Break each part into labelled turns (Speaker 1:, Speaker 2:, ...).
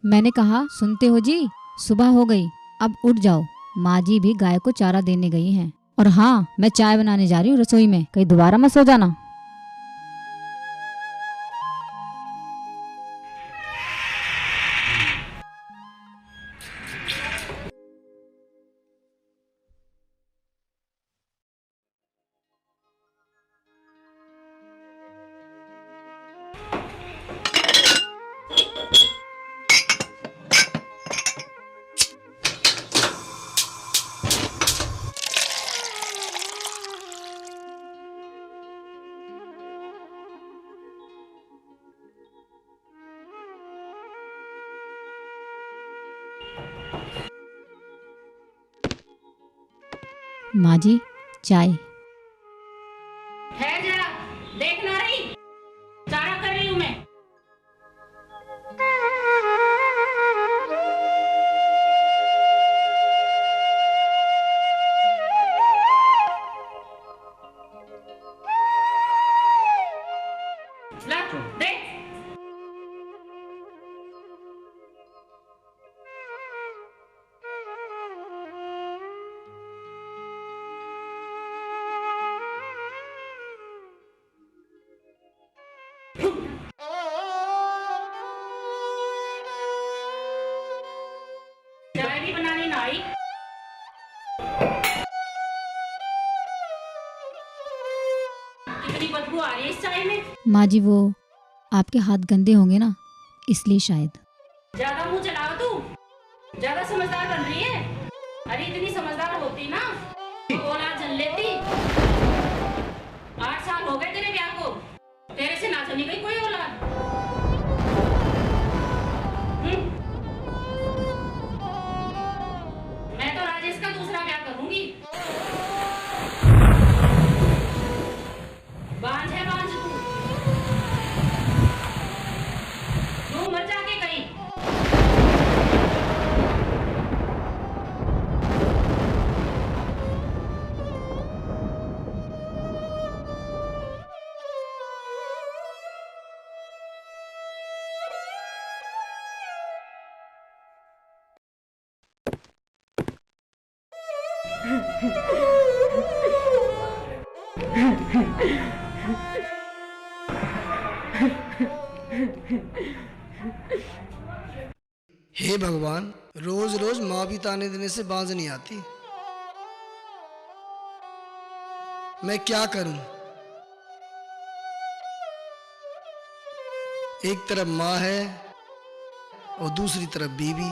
Speaker 1: मैंने कहा सुनते हो जी, सुबह हो गई, अब उठ जाओ। माँ जी भी गाय को चारा देने गई हैं। और हाँ, मैं चाय बनाने जा रही हूँ रसोई में, कहीं दोबारा मत सो जाना। माँ जी, चाय।
Speaker 2: ठहर जरा, देख ना रही, चारा कर रही हूँ मैं। ला, देख। चाय भी बनाने ना आई। कितनी बदबू आ रही है इस चाय में।
Speaker 1: माँ जी, वो आपके हाथ गंदे होंगे ना, इसलिए शायद।
Speaker 2: ज्यादा मुंह चलाओ तू, ज्यादा समझदार बन रही है। अरे इतनी समझदार होती ना तो औलाद जन लेती। 8 साल हो गए तेरे ब्याह को, तेरे से ना जनी गई कोई औलाद। मैं तो राजेश का दूसरा ब्याह करूंगी। बांझ है बांझ तू मर जाके कहीं।
Speaker 3: हे भगवान, रोज रोज माँ भी ताने देने से बाज नहीं आती। मैं क्या करूं? एक तरफ माँ है और दूसरी तरफ बीवी।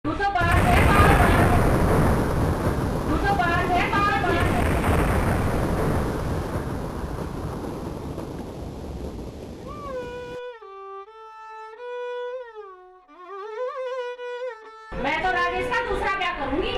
Speaker 2: तू तो बाहर है बाहर, तू तो बाहर है बाहर। मैं तो राजेश का दूसरा ब्याह करूंगी।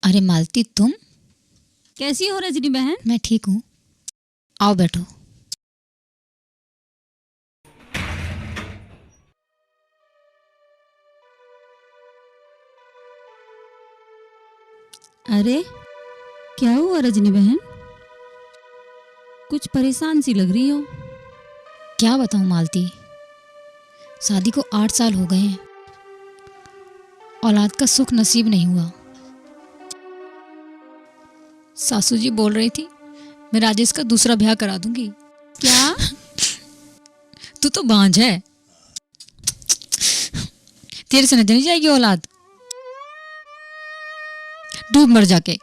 Speaker 1: अरे मालती, तुम
Speaker 4: कैसी हो रजनी बहन?
Speaker 1: मैं ठीक हूँ, आओ बैठो।
Speaker 4: अरे क्या हुआ रजनी बहन, कुछ परेशान सी लग रही हो।
Speaker 1: क्या बताऊँ मालती, शादी को 8 साल हो गए हैं, औलाद का सुख नसीब नहीं हुआ। सासू जी बोल रही थी मैं राजेश का दूसरा ब्याह करा दूंगी।
Speaker 4: क्या?
Speaker 1: तू तो बांझ है, तेरे से न जनी जाएगी औलाद, डूब मर जाके।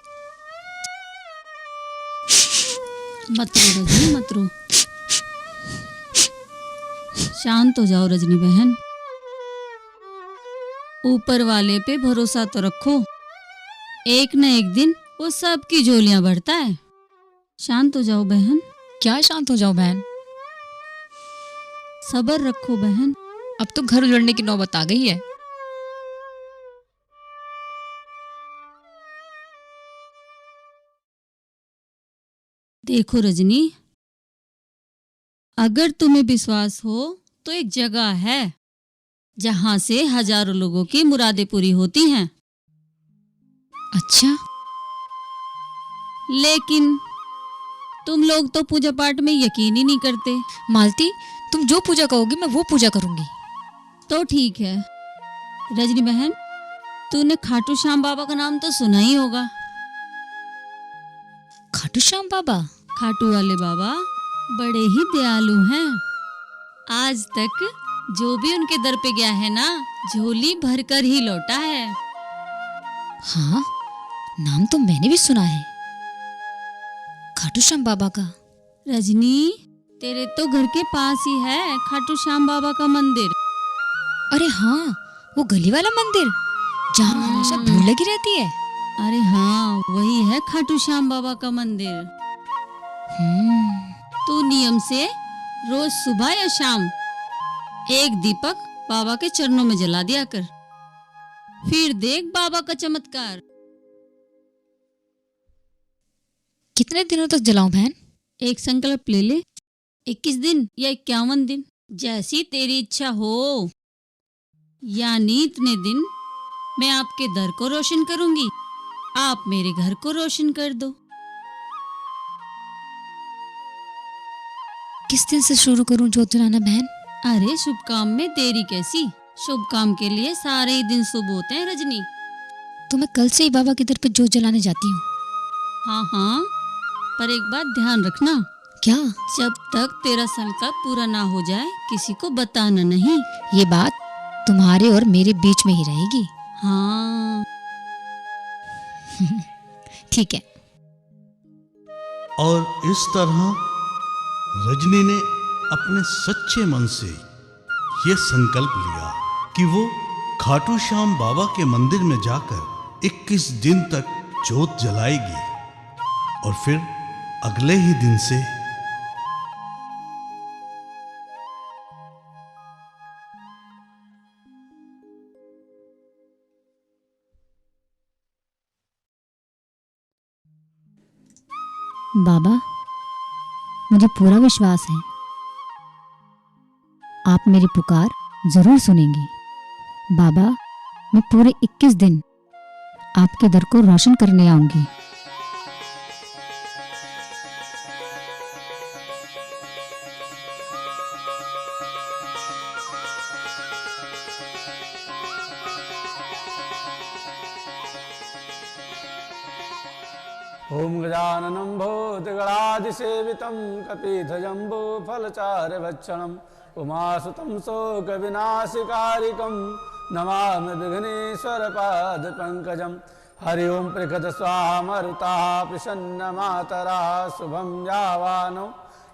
Speaker 4: मत रो रजनी, मत रो। शांत हो जाओ रजनी बहन। ऊपर वाले पे भरोसा तो रखो, एक न एक दिन वो सबकी झोलियां भरता है। शांत हो जाओ बहन।
Speaker 1: क्या शांत हो जाओ बहन?
Speaker 4: सब्र रखो बहन।
Speaker 1: अब तो घर उजड़ने की नौबत आ गई है।
Speaker 4: देखो रजनी, अगर तुम्हें विश्वास हो तो एक जगह है जहां से हजारों लोगों की मुरादें पूरी होती हैं।
Speaker 1: अच्छा,
Speaker 4: लेकिन तुम लोग तो पूजा पाठ में यकीन ही नहीं करते।
Speaker 1: मालती, तुम जो पूजा कहोगी मैं वो पूजा करूंगी।
Speaker 4: तो ठीक है रजनी बहन, तूने खाटू श्याम बाबा का नाम तो सुना ही होगा।
Speaker 1: खाटू श्याम बाबा?
Speaker 4: खाटू वाले बाबा बड़े ही दयालु हैं। आज तक जो भी उनके दर पे गया है ना, झोली भरकर ही लौटा है।
Speaker 1: हाँ, नाम तो मैंने भी सुना है खाटू श्याम बाबा का।
Speaker 4: रजनी, तेरे तो घर के पास ही है खाटू श्याम बाबा का मंदिर।
Speaker 1: अरे हाँ, वो गली वाला मंदिर जहाँ हमेशा भीड़ लगी रहती है।
Speaker 4: अरे हाँ, वही है खाटू श्याम बाबा का मंदिर। तू नियम से रोज सुबह या शाम एक दीपक बाबा के चरणों में जला दिया कर, फिर देख बाबा का चमत्कार।
Speaker 1: कितने दिनों तक जलाऊं बहन?
Speaker 4: एक संकल्प ले ले, 21 दिन या 51 दिन, जैसी तेरी इच्छा हो। यानी इतने दिन मैं आपके दर को रोशन करूंगी, आप मेरे घर को रोशन कर दो।
Speaker 1: किस दिन से शुरू करूं जोत जलाना बहन?
Speaker 4: अरे शुभ काम में देरी कैसी, शुभ काम के लिए सारे ही दिन शुभ होते हैं रजनी।
Speaker 1: तो मैं कल से ही बाबा के दर पे जोत जलाने जाती हूँ।
Speaker 4: हाँ हाँ, पर एक बात ध्यान रखना।
Speaker 1: क्या?
Speaker 4: जब तक तेरा संकल्प पूरा ना हो जाए किसी को बताना नहीं।
Speaker 1: ये बात तुम्हारे और मेरे बीच में ही रहेगी।
Speaker 4: हाँ
Speaker 1: ठीक है।
Speaker 5: और इस तरह रजनी ने अपने सच्चे मन से ये संकल्प लिया कि वो खाटू श्याम बाबा के मंदिर में जाकर 21 दिन तक जोत जलाएगी। और फिर अगले ही दिन से
Speaker 1: बाबा, मुझे पूरा विश्वास है आप मेरी पुकार जरूर सुनेंगे। बाबा, मैं पूरे 21 दिन आपके दर को रोशन करने आऊंगी।
Speaker 6: ओम गजाननं भूतगणादिसेवितं कपिध्वजम्बूफलचारुभक्षणम् उमासुतं शोकविनाशकारिकं नमामि विघ्नेश्वरपादपङ्कजं। हरि ओं प्रकट स्वाहा मरुताः प्रसन्नमातरा शुभं यावानो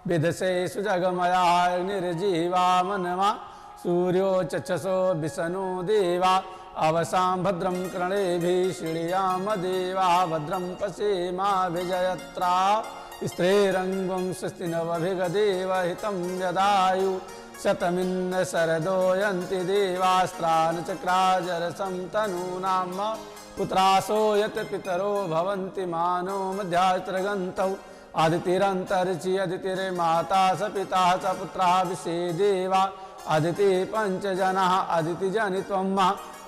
Speaker 6: विदसे सुजगमया निर्जीवामनमा सूर्यो चक्षसो विष्णु देवा अवसां भद्रं कर्णेभिः श्रीयाम देवा भद्रं पश्येमाभिजयत्रा स्त्रीरङ्गं स्वस्तिनवभिगदेवहितं यदायु शतमिन्न शरदो यन्ति देवास्त्राणचक्राजरसं तनूनां पुत्रासो यत् पितरो भवन्ति मानो मध्यास्त्रगन्तौ आदितिरन्तरिचि अदितिर्माता स पिता स पुत्रः विश्वे देवा अदिति पंचजनः अदितिजनित्वम्।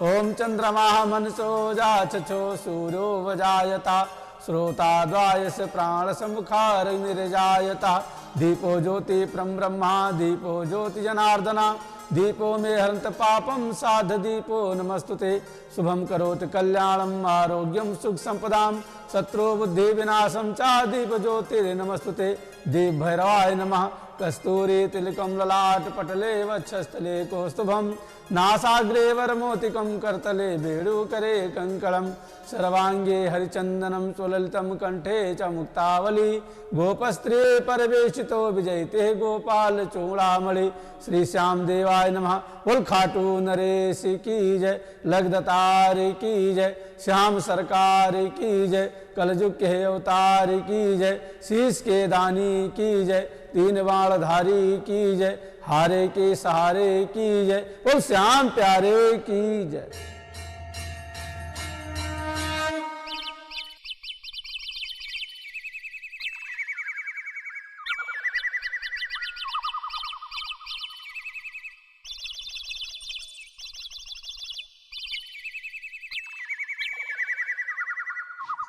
Speaker 6: ओम चंद्रमा मनसो जाचो सूर्यो वजायता श्रोताद्वायस प्राण समुखाग्निर्जायता दीपो ज्योति ब्रह्मा दीपो ज्योति जनार्दना दीपो मे हरन्त पापं साध दीपो नमस्तुते शुभं करोति कल्याणम् आरोग्यं सुख संपदां शत्रु बुद्धि विनाशं च दीप ज्योतिर्नमस्तुते दीप भैरवाय नमः कस्तूरी तिलकम ललाट पटले वक्षस्थले कौस्तुभम नासाग्रे वरमोतिकम करतले वेणुकरे कंकणम सर्वांगे हरिचंदनम सुललितम कंठे च मुक्तावली गोपस्त्रे परवेशितो विजयते गोपाल चूड़ामणि श्री श्याम देवाय नमः। बोल खाटू नरेश की जय, लगदतार की जय, श्याम सरकार की जय, कलयुग के अवतार की जय, शीश के दानी की जय, तीन बाणधारी की जय, हारे के सहारे की जय, बोल श्याम प्यारे की जय।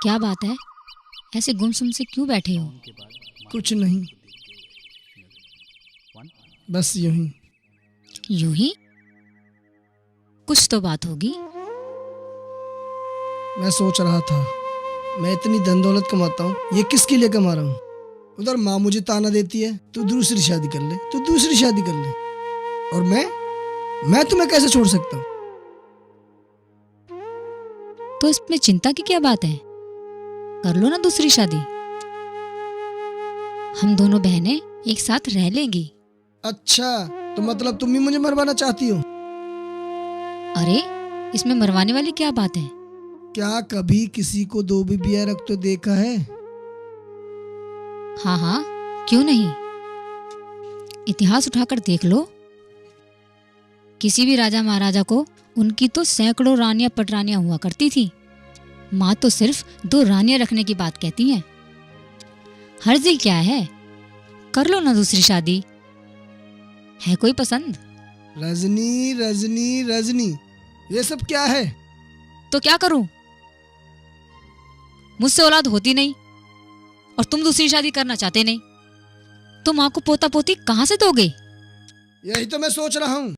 Speaker 1: क्या बात है, ऐसे गुमसुम से क्यों बैठे हो?
Speaker 3: कुछ नहीं, बस यूं ही।
Speaker 1: यूं ही? कुछ तो बात होगी।
Speaker 3: मैं सोच रहा था, मैं इतनी धन दौलत कमाता हूँ, ये किसके लिए कमा रहा हूँ? उधर माँ मुझे ताना देती है, तू दूसरी शादी कर ले, तू दूसरी शादी कर ले, और मैं तुम्हें कैसे छोड़ सकता हूँ?
Speaker 1: तो इसमें चिंता की क्या बात है? कर लो ना दूसरी शादी। हम दोनों बहनें एक साथ रह लेंगी।
Speaker 3: अच्छा, तो मतलब तुम भी मुझे मरवाना चाहती हो?
Speaker 1: अरे, इसमें मरवाने वाली क्या बात है?
Speaker 3: क्या कभी किसी को दो बीबियां रख तो देखा है?
Speaker 1: हाँ हाँ, क्यों नहीं। इतिहास उठाकर देख लो, किसी भी राजा महाराजा को उनकी तो सैकड़ों रानियां पटरानियां हुआ करती थी। माँ तो सिर्फ 2 रानियां रखने की बात कहती हैं। हर्जी क्या है, कर लो ना दूसरी शादी। है कोई पसंद?
Speaker 3: रजनी रजनी रजनी, ये सब क्या है?
Speaker 1: तो क्या करूं? मुझसे औलाद होती नहीं और तुम दूसरी शादी करना चाहते नहीं, तो माँ को पोता पोती कहाँ से दोगे?
Speaker 3: यही तो मैं सोच रहा हूँ।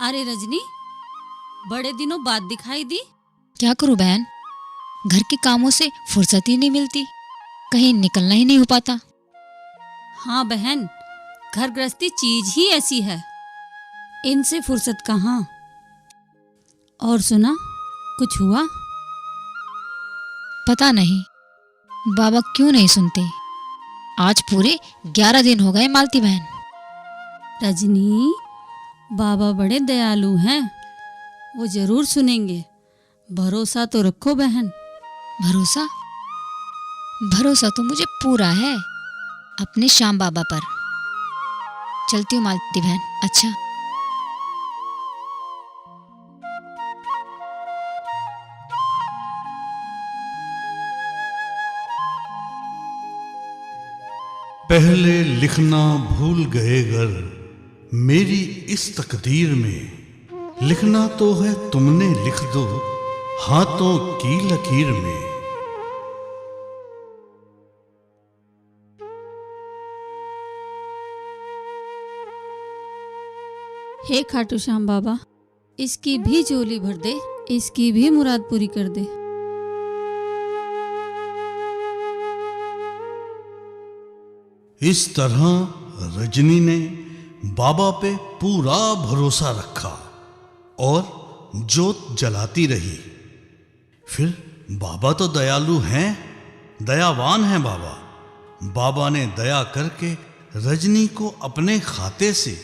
Speaker 4: अरे रजनी, बड़े दिनों बाद दिखाई दी।
Speaker 1: क्या करूं बहन, घर के कामों से फुर्सत ही नहीं मिलती, कहीं निकलना ही नहीं हो पाता।
Speaker 4: हाँ बहन, घर गृहस्थी चीज ही ऐसी है, इनसे फुर्सत कहाँ। और सुना, कुछ हुआ?
Speaker 1: पता नहीं बाबा क्यों नहीं सुनते। आज पूरे 11 दिन हो गए मालती बहन।
Speaker 4: रजनी, बाबा बड़े दयालु हैं, वो जरूर सुनेंगे, भरोसा तो रखो बहन।
Speaker 1: भरोसा? भरोसा तो मुझे पूरा है अपने श्याम बाबा पर। चलती हूँ मालती बहन। अच्छा।
Speaker 5: पहले लिखना भूल गए गर मेरी इस तकदीर में, लिखना तो है तुमने लिख दो हाथों की लकीर में।
Speaker 4: हे खाटू श्याम बाबा, इसकी भी झोली भर दे, इसकी भी मुराद पूरी कर दे।
Speaker 5: इस तरह रजनी ने बाबा पे पूरा भरोसा रखा और जोत जलाती रही। फिर बाबा तो दयालु हैं, दयावान हैं बाबा। बाबा ने दया करके रजनी को अपने खाते से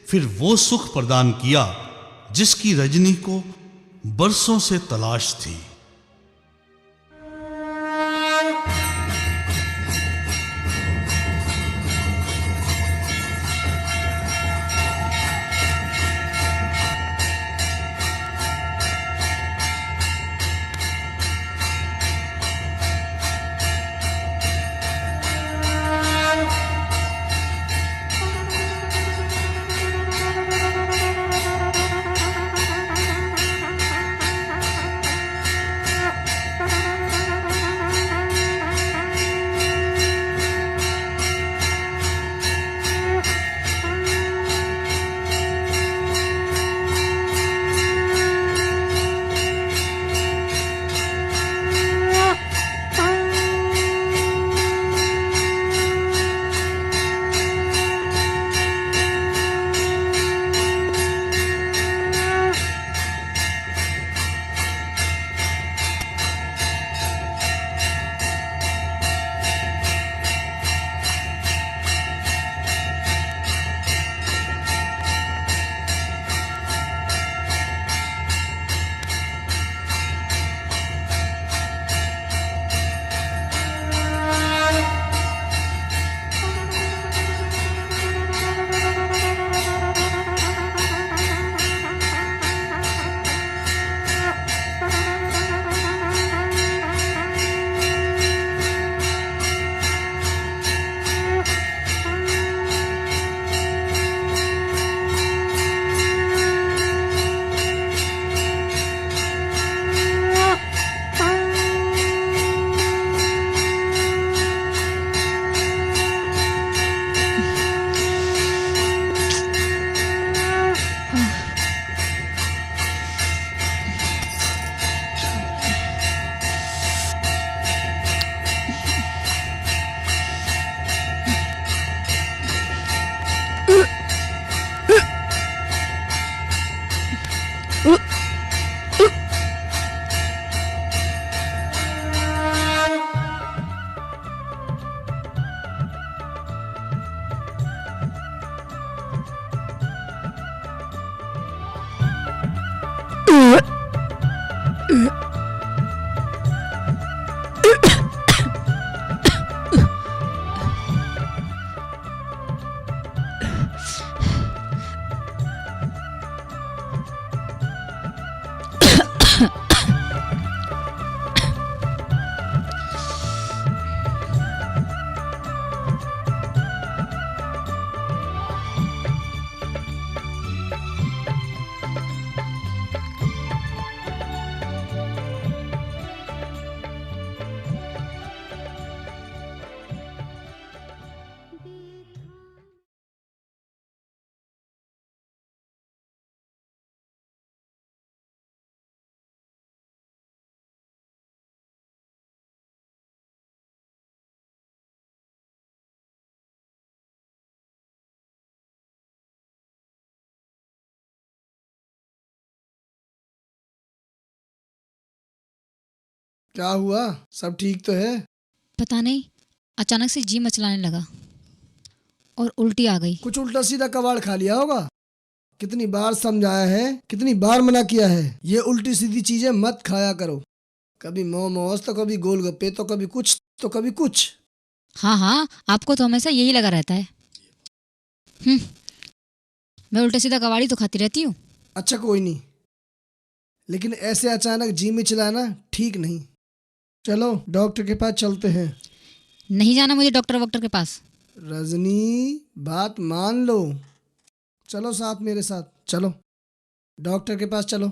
Speaker 5: फिर वो सुख प्रदान किया जिसकी रजनी को बरसों से तलाश थी।
Speaker 3: क्या हुआ? सब ठीक तो है?
Speaker 1: पता नहीं, अचानक से जी मचलाने लगा और उल्टी आ गई।
Speaker 3: कुछ उल्टा सीधा कबाड़ खा लिया होगा। कितनी बार समझाया है, कितनी बार मना किया है, ये उल्टी सीधी चीजें मत खाया करो। कभी मोमोज तो कभी गोलगप्पे तो कभी कुछ तो कभी कुछ।
Speaker 1: हाँ हाँ, आपको तो हमेशा यही लगा रहता है। मैं उल्टा सीधा कबाड़ी तो खाती रहती हूँ।
Speaker 3: अच्छा कोई नहीं, लेकिन ऐसे अचानक जी में चलाना ठीक नहीं। चलो डॉक्टर के पास चलते हैं।
Speaker 1: नहीं जाना मुझे डॉक्टर वॉक्टर के पास।
Speaker 3: रजनी बात मान लो, चलो साथ मेरे साथ चलो, डॉक्टर के पास चलो।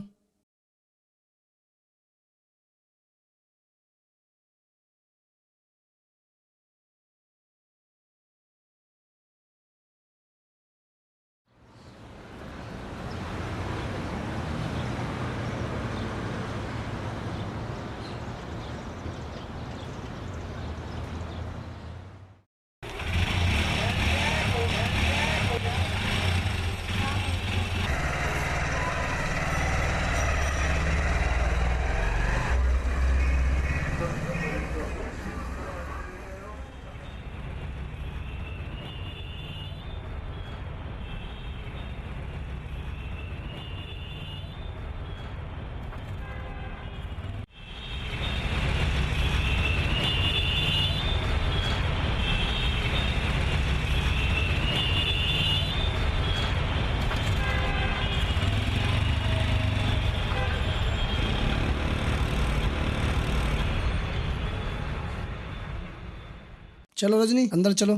Speaker 3: चलो रजनी अंदर चलो।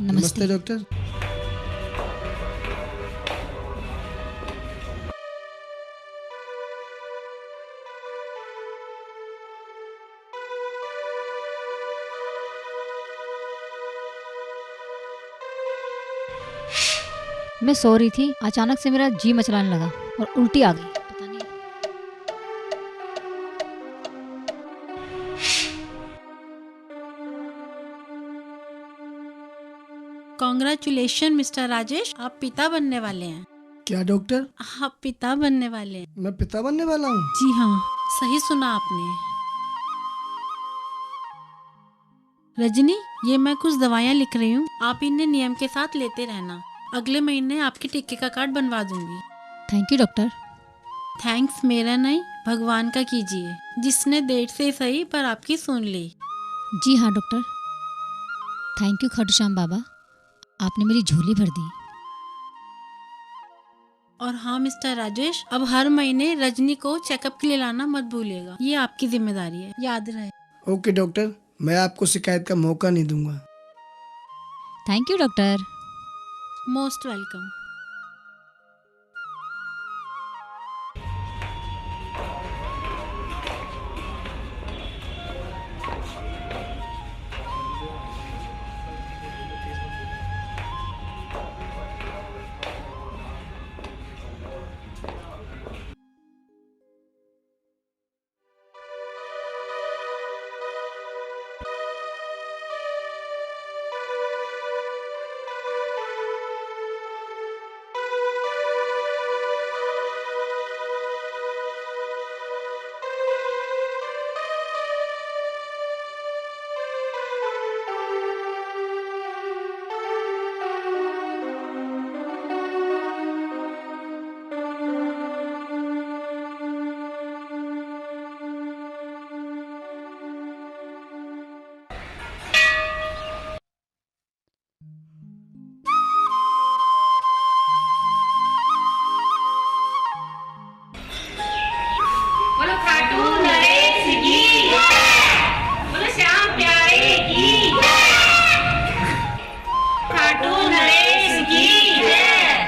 Speaker 3: नमस्ते डॉक्टर।
Speaker 1: मैं सो रही थी, अचानक से मेरा जी मचलाने लगा और उल्टी आ गई। पता नहीं।
Speaker 7: कॉन्ग्रेचुलेशन मिस्टर राजेश, आप पिता बनने वाले हैं।
Speaker 3: क्या डॉक्टर?
Speaker 7: आप पिता बनने वाले हैं।
Speaker 3: मैं पिता बनने वाला हूँ?
Speaker 7: जी हाँ, सही सुना आपने। रजनी, ये मैं कुछ दवाइयाँ लिख रही हूँ, आप इन्हें नियम के साथ लेते रहना। अगले महीने आपके टीके का कार्ड बनवा दूंगी।
Speaker 1: Thank you doctor.
Speaker 7: थैंक्स मेरा नहीं, भगवान का कीजिए, जिसने देर से सही पर आपकी सुन ली।
Speaker 1: जी हाँ doctor, thank you Khatu Shyam Baba, आपने मेरी झोली भर दी।
Speaker 7: और हाँ मिस्टर राजेश, अब हर महीने रजनी को चेकअप के लिए लाना मत भूलिएगा, ये आपकी जिम्मेदारी है, याद रहे।
Speaker 3: ओके डॉक्टर, मैं आपको शिकायत का मौका नहीं दूंगा।
Speaker 1: Thank you doctor.
Speaker 7: Most welcome.
Speaker 2: बोलो खाटू नरेश की जय। बोलो श्याम प्यारे की जय। खाटू नरेश की जय।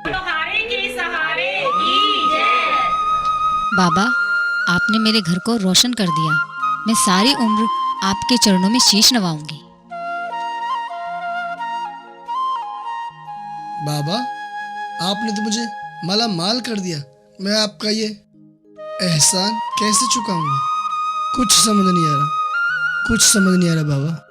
Speaker 2: बोलो हारे के सहारे की जय।
Speaker 1: बाबा, आपने मेरे घर को रोशन कर दिया। मैं सारी उम्र आपके चरणों में शीश नवाऊंगी।
Speaker 3: बाबा, आपने तो मुझे माला माल कर दिया। मैं आपका ये एहसान कैसे चुकाऊंगा? कुछ समझ नहीं आ रहा, कुछ समझ नहीं आ रहा बाबा।